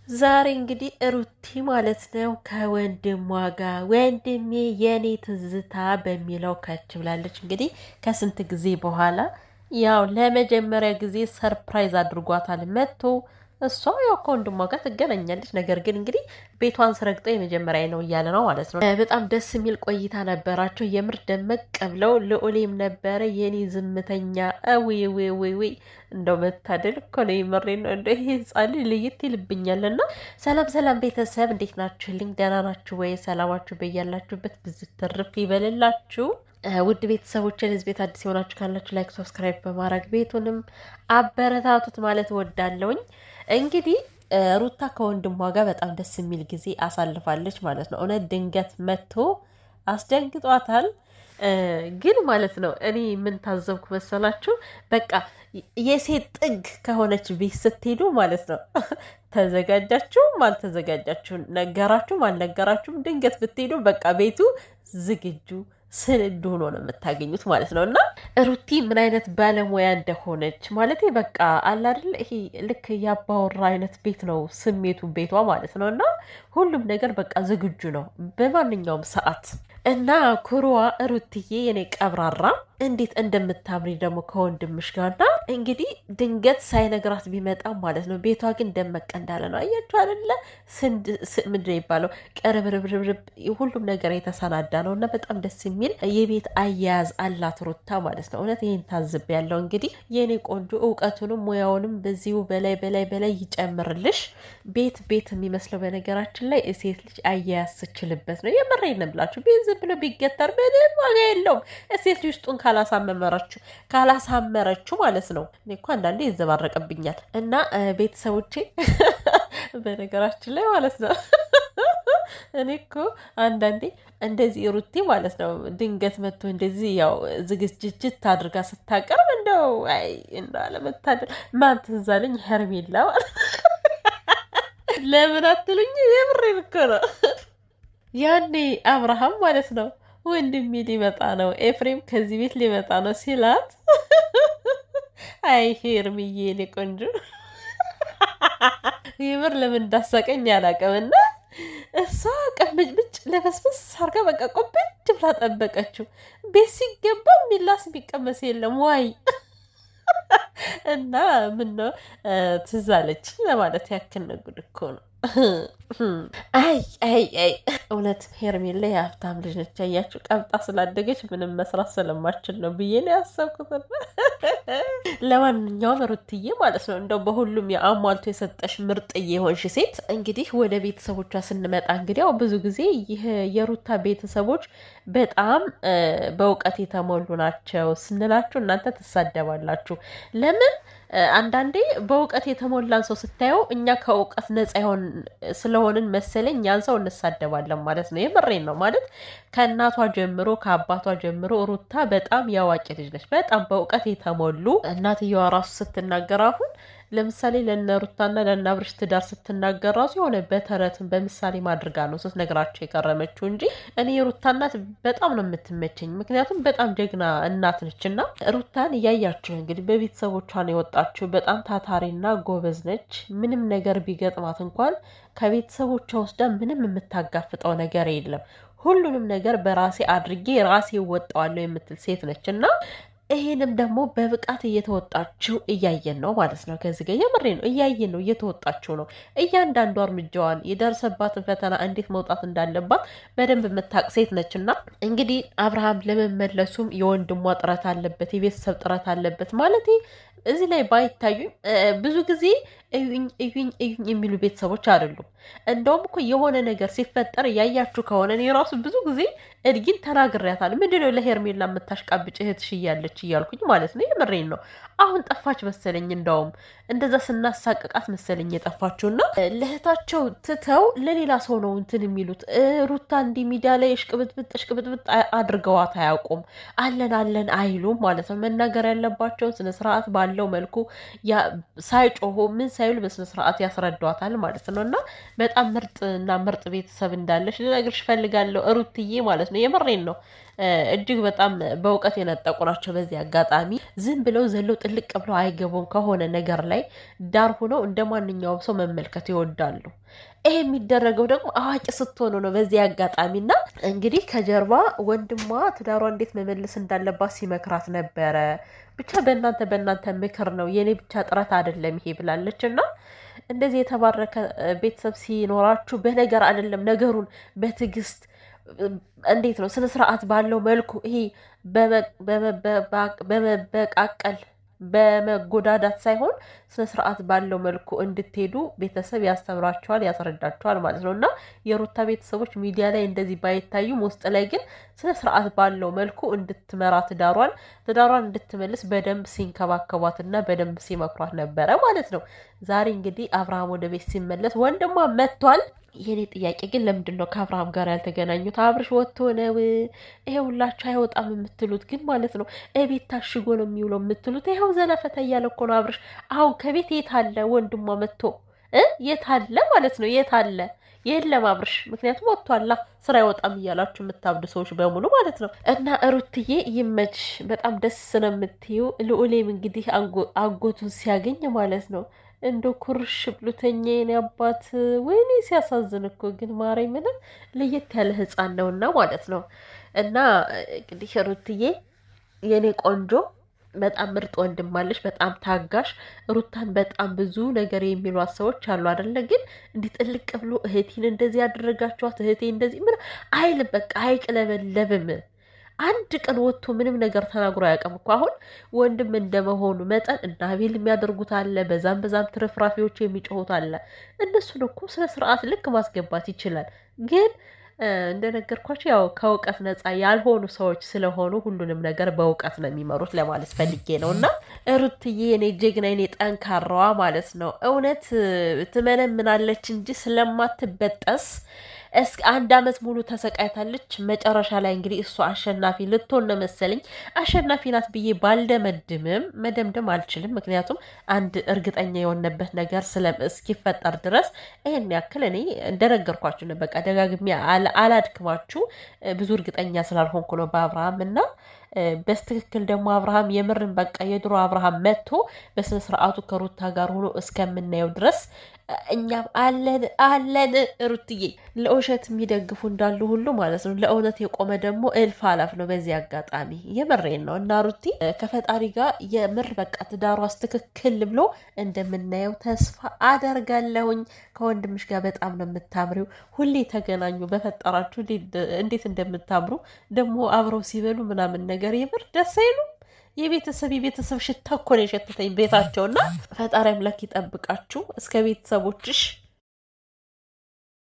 ዛሬ እንግዲህ ሩቲ ማለት ነው ከወንድሟ ጋር ወንድሜ የኔ ትዝታ በሚለው ከች ብላለች። እንግዲህ ከስንት ጊዜ በኋላ ያው ለመጀመሪያ ጊዜ ሰርፕራይዝ አድርጓታል መጥቶ እሷ ያው ከወንድሟ ጋር ትገናኛለች። ነገር ግን እንግዲህ ቤቷን ስረግጠው የመጀመሪያ ነው እያለ ነው ማለት ነው። በጣም ደስ የሚል ቆይታ ነበራቸው። የምር ደመቅ ብለው ልዑሌም ነበረ የኔ ዝምተኛ ዊ እንደው መታደል እኮ ነው። የመሬን ነው እንደ ይሄ ህፃን ልጅ ለየት ይልብኛል። እና ሰላም ሰላም ቤተሰብ እንዴት ናችሁልኝ? ደህና ናችሁ ወይ? ሰላማችሁ በያላችሁበት ብዙ ትርፍ ይበልላችሁ። ውድ ቤተሰቦችን ህዝብ ቤት አዲስ የሆናችሁ ካላችሁ ላይክ፣ ሰብስክራይብ በማድረግ ቤቱንም አበረታቱት ማለት ወዳለውኝ። እንግዲህ ሩታ ከወንድሟ ጋር በጣም ደስ የሚል ጊዜ አሳልፋለች ማለት ነው። እውነት ድንገት መጥቶ አስደንግጧታል። ግን ማለት ነው እኔ ምን ታዘብኩ መሰላችሁ? በቃ የሴት ጥግ ከሆነች ቤት ስትሄዱ ማለት ነው ተዘጋጃችሁም አልተዘጋጃችሁም፣ ነገራችሁም አልነገራችሁም፣ ድንገት ብትሄዱ በቃ ቤቱ ዝግጁ ስንዱ ሆኖ ነው የምታገኙት ማለት ነው። እና ሩቲ ምን አይነት ባለሙያ እንደሆነች ማለት በቃ አለ አይደል፣ ይሄ ልክ ያባወራ አይነት ቤት ነው ስሜቱ ቤቷ ማለት ነው። እና ሁሉም ነገር በቃ ዝግጁ ነው በማንኛውም ሰዓት። እና ኩሩዋ ሩትዬ የኔ ቀብራራ እንዴት እንደምታምሪ ደግሞ ከወንድምሽ ጋርና እንግዲህ ድንገት ሳይነግራት ቢመጣ ማለት ነው። ቤቷ ግን ደመቀ እንዳለ ነው። አያችሁ አይደለ? ምንድን ነው የሚባለው? ቀርብርብርብርብ ሁሉም ነገር የተሰናዳ ነው እና በጣም ደስ የሚል የቤት አያያዝ አላት ሩታ ማለት ነው። እውነት ይህን ታዝብ ያለው እንግዲህ የኔ ቆንጆ እውቀቱንም ሙያውንም በዚሁ በላይ በላይ በላይ ይጨምርልሽ። ቤት ቤት የሚመስለው በነገራችን ላይ ሴት ልጅ አያያዝ ስችልበት ነው። የምሬን ነው የምላችሁ። ቤት ዝም ብሎ ቢገጠር ምንም ዋጋ የለውም። ሴት ልጅ ውስጡን ካላሳመረችው ማለት ነው። እኔ እኮ አንዳንዴ ይዘባረቅብኛል። እና ቤተሰቦቼ በነገራችን ላይ ማለት ነው እኔ እኮ አንዳንዴ እንደዚህ ሩቲ ማለት ነው ድንገት መጥቶ እንደዚህ ያው ዝግጅት አድርጋ ስታቀርብ እንደው አይ እና ለመታደል ማን ትዝ አለኝ ሄርሜላ ለምን አትሉኝ? የምሬን እኮ ነው። ያኔ አብርሃም ማለት ነው ወንድሜ ሊመጣ ነው ኤፍሬም ከዚህ ቤት ሊመጣ ነው ሲላት፣ አይ ሄርምዬ እኔ ቆንጆ የምር ለምን እንዳሳቀኝ አላውቅምና እሷ ቅምጭምጭ ለፈስፈስ አርጋ በቃ ቆበድ ብላ ጠበቀችው። ቤት ሲገባ የሚላስ ቢቀመስ የለም ዋይ እና ምን ነው ትዝ አለች ለማለት ያክል ነው። ጉድ እኮ ነው። አይ እውነት ሄርሜላ የሀብታም ልጅ ነች። አያችሁ ቀብጣ ስላደገች ምንም መስራት ስለማችል ነው ብዬ ነው ያሰብኩት። ለማንኛውም ሩትዬ ማለት ነው እንደው በሁሉም የአሟልቶ የሰጠሽ ምርጥዬ የሆንሽ ሴት። እንግዲህ ወደ ቤተሰቦቿ ስንመጣ እንግዲህ ያው ብዙ ጊዜ ይህ የሩታ ቤተሰቦች በጣም በእውቀት የተሞሉ ናቸው ስንላችሁ እናንተ ትሳደባላችሁ። ለምን? አንዳንዴ በእውቀት የተሞላን ሰው ስታየው እኛ ከእውቀት ነፃ ስለሆንን መሰለኝ ያን ሰው እንሳደባለን ማለት ነው። የምሬን ነው ማለት ከእናቷ ጀምሮ ከአባቷ ጀምሮ ሩታ በጣም ያዋቂ ልጅ ነች። በጣም በእውቀት የተሞሉ እናትየዋ ራሱ ስትናገር አሁን ለምሳሌ ለእነ ሩታና ለእነ አብርሽ ትዳር ስትናገር ራሱ የሆነ በተረትን በምሳሌ ማድርጋ ነው ስትነግራቸው የቀረመችው እንጂ እኔ የሩታ እናት በጣም ነው የምትመቸኝ። ምክንያቱም በጣም ጀግና እናት ነች። እና ሩታን እያያችሁ እንግዲህ በቤተሰቦቿ ነው የወጣችው። በጣም ታታሪና ጎበዝ ነች። ምንም ነገር ቢገጥማት እንኳን ከቤተሰቦቿ ወስዳ ምንም የምታጋፍጠው ነገር የለም። ሁሉንም ነገር በራሴ አድርጌ ራሴ እወጣዋለሁ የምትል ሴት ነች እና ይሄንም ደግሞ በብቃት እየተወጣችው እያየን ነው ማለት ነው። ከዚህ ጋር የምሬ ነው እያየን ነው፣ እየተወጣችው ነው። እያንዳንዱ እርምጃዋን የደረሰባትን ፈተና እንዴት መውጣት እንዳለባት በደንብ የምታውቅ ሴት ነች እና እንግዲህ አብርሃም ለመመለሱም የወንድሟ ጥረት አለበት፣ የቤተሰብ ጥረት አለበት ማለት እዚህ ላይ ባይታዩኝ ብዙ ጊዜ እዩኝ የሚሉ ቤተሰቦች አይደሉም። እንደውም እኮ የሆነ ነገር ሲፈጠር እያያችሁ ከሆነ እኔ ራሱ ብዙ ጊዜ እድጊን ተናግሬያታለሁ። ምንድነው ለሄርሜላ የምታሽቃብጭ እህትሽ እያለች እያልኩኝ ማለት ነው። የምሬን ነው። አሁን ጠፋች መሰለኝ። እንደውም እንደዛ ስናሳቅቃት መሰለኝ የጠፋችውና ለእህታቸው ትተው ለሌላ ሰው ነው እንትን የሚሉት። ሩታ እንዲህ ሚዲያ ላይ እሽቅብጥብጥ አድርገዋት አያውቁም። አለን አይሉም ማለት ነው። መናገር ያለባቸውን ስነስርዓት ባለው መልኩ ሳይጮሁ ምን ሳይሉ በስነ ስርዓት ያስረዷታል ማለት ነው። እና በጣም ምርጥ ቤተሰብ እንዳለሽ ልነግርሽ ፈልጋለሁ ሩትዬ ማለት ነው። የምሬን ነው። እጅግ በጣም በእውቀት የነጠቁ ናቸው። በዚህ አጋጣሚ ዝም ብለው ዘለው ጥልቅ ብለው አይገቡም። ከሆነ ነገር ላይ ዳር ሆነው እንደ ማንኛውም ሰው መመልከት ይወዳሉ። ይሄ የሚደረገው ደግሞ አዋቂ ስትሆኑ ነው። በዚህ አጋጣሚና እንግዲህ ከጀርባ ወንድሟ ትዳሯ እንዴት መመለስ እንዳለባት ሲመክራት ነበረ። ብቻ በእናንተ ምክር ነው፣ የኔ ብቻ ጥረት አይደለም ይሄ ብላለች። እና እንደዚህ የተባረከ ቤተሰብ ሲኖራችሁ በነገር አይደለም ነገሩን በትዕግስት እንዴት ነው ስነ ስርዓት ባለው መልኩ ይሄ በመበቃቀል በመጎዳዳት ሳይሆን ስነ ስርዓት ባለው መልኩ እንድትሄዱ ቤተሰብ ያስተምራቸዋል፣ ያስረዳቸዋል ማለት ነው። እና የሩታ ቤተሰቦች ሚዲያ ላይ እንደዚህ ባይታዩም ውስጥ ላይ ግን ስነ ስርዓት ባለው መልኩ እንድትመራ ትዳሯን እንድትመልስ በደንብ ሲንከባከቧትና በደንብ ሲመክሯት ነበረ ማለት ነው። ዛሬ እንግዲህ አብርሃም ወደ ቤት ሲመለስ ወንድሟ መጥቷል። የኔ ጥያቄ ግን ለምንድን ነው ከአብርሃም ጋር ያልተገናኙት? አብርሽ ወጥቶ ነው ይሄ ሁላችሁ አይወጣም የምትሉት ግን ማለት ነው። ቤት ታሽጎ ነው የሚውለው የምትሉት። ይኸው ዘለፈተ እያለ እኮ ነው አብርሽ። አሁን ከቤት የት አለ? ወንድሟ መጥቶ የት አለ ማለት ነው? የት አለ? የለም አብርሽ፣ ምክንያቱም ወጥቷላ። ስራ አይወጣም እያላችሁ የምታብዱ ሰዎች በሙሉ ማለት ነው። እና ሩትዬ ይመች፣ በጣም ደስ ነው የምትዩ። ልዑሌም እንግዲህ አጎቱን ሲያገኝ ማለት ነው እንደ ኩርሽ ብሉተኛ የኔ አባት፣ ወይኔ ሲያሳዝን እኮ ግን ማርያም ምንም ለየት ያለ ህፃን ነውና ማለት ነው። እና እንግዲህ ሩትዬ የኔ ቆንጆ በጣም ምርጥ ወንድም አለሽ፣ በጣም ታጋሽ። ሩታን በጣም ብዙ ነገር የሚሏት ሰዎች አሉ አይደለ? ግን እንዲህ ጥልቅ ብሎ እህቴን እንደዚህ ያደረጋችኋት እህቴ እንደዚህ ምን አይልም፣ በቃ አይቅለበለብም። አንድ ቀን ወጥቶ ምንም ነገር ተናግሮ አያውቅም እኮ። አሁን ወንድም እንደመሆኑ መጠን እና አቤል የሚያደርጉት አለ፣ በዛም ትርፍራፊዎች የሚጮሁት አለ። እነሱን እኮ ስነ ስርዓት ልክ ማስገባት ይችላል። ግን እንደነገርኳቸው ያው ከእውቀት ነፃ ያልሆኑ ሰዎች ስለሆኑ ሁሉንም ነገር በእውቀት ነው የሚመሩት ለማለት ፈልጌ ነው። እና ሩትዬ የኔ ጀግና የኔ ጠንካራዋ ማለት ነው እውነት ትመነምናለች እንጂ ስለማትበጠስ እስከ 1 ዓመት ሙሉ ተሰቃይታለች። መጨረሻ ላይ እንግዲህ እሷ አሸናፊ ልትሆን ነው መሰለኝ። አሸናፊ ናት ብዬ ባልደመድምም መደምደም አልችልም። ምክንያቱም አንድ እርግጠኛ የሆነበት ነገር እስኪፈጠር ድረስ ይሄን ያክል እኔ እንደነገርኳችሁ ነው። በቃ ደጋግሜ አላድክማችሁ። ብዙ እርግጠኛ ስላልሆንኩ ነው በአብርሃም እና በስትክክል ደግሞ አብርሃም የምርን በቃ የድሮ አብርሃም መጥቶ በስነ ስርዓቱ ከሩታ ጋር ሆኖ እስከምናየው ድረስ እኛም አለን ሩትዬ። ለውሸት የሚደግፉ እንዳሉ ሁሉ ማለት ነው ለእውነት የቆመ ደግሞ እልፍ አላፍ ነው። በዚህ አጋጣሚ የምሬን ነው። እና ሩቲ ከፈጣሪ ጋር የምር በቃ ትዳሯስ ትክክል ብሎ እንደምናየው ተስፋ አደርጋለሁኝ። ከወንድምሽ ጋር በጣም ነው የምታምሪው። ሁሌ ተገናኙ በፈጠራችሁ፣ እንዴት እንደምታምሩ ደግሞ አብረው ሲበሉ ምናምን ነገር የምር ደስ አይሉ። የቤተሰብ ሽታ እኮ ነው የሸተተኝ ቤታቸውና ፈጣሪ አምላክ ይጠብቃችሁ እስከ ቤተሰቦችሽ